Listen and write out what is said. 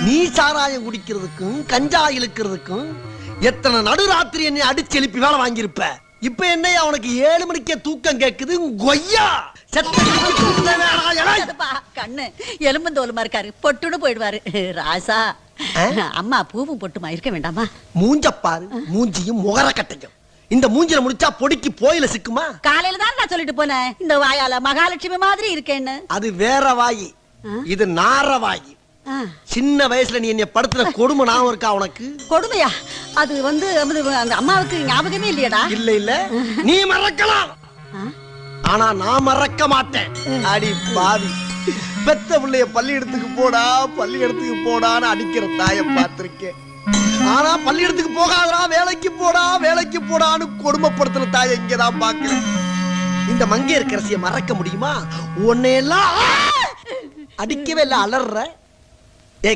நீ சாராயம் குடிக்கிறதுக்கும் கஞ்சா இழுக்கிறதுக்கும் எத்தனை நடுராத்திரி என்னை அடிச்சு எழுப்பி வேலை வாங்கியிருப்ப. இப்ப என்னையா உனக்கு 7 மணிக்கே தூக்கம் கேக்குது? கொய்யா கண்ணு எலும்பந்தோலுமா இருக்காரு, பொட்டுன்னு போயிடுவாரு. ராசா அம்மா பூவும் பொட்டுமா இருக்க வேண்டாமா? மூஞ்சப்பாரு, மூஞ்சியும் முகர கட்டையும். இந்த மூஞ்சில முடிச்சா பொடிக்கு போயில சிக்குமா? காலையில தான் நான் சொல்லிட்டு போனேன், இந்த வாயால மகாலட்சுமி மாதிரி இருக்கேன்னு. அது வேற வாயி, இது நார வாயி. சின்ன வயசுல நீ என்னை படுத்துற கொடுமை ஞாபகம் இருக்கா உனக்கு? கொடுமையா? அது அந்த அம்மாவுக்கு ஞாபகமே இல்லையடா. இல்ல இல்ல, நீ மறக்கலாம், ஆனா நான் மறக்க மாட்டேன். அடி பாவி, பெத்த பிள்ளைய பள்ளியிடத்துக்கு போடா பள்ளியிடத்துக்கு போடான்னு அடிக்கிற தாயை பார்த்திருக்கேன். ஆனா பள்ளியிடத்துக்கு போகாதடா, வேலைக்கு போடா வேலைக்கு போடான்னு கொடுமைப்படுத்துற தாயை இங்கதான் பாக்குறேன். இந்த மங்கையர்க்கரசியை மறக்க முடியுமா? உன்னையெல்லாம் அடிக்கவே இல்ல, அலற. ஏ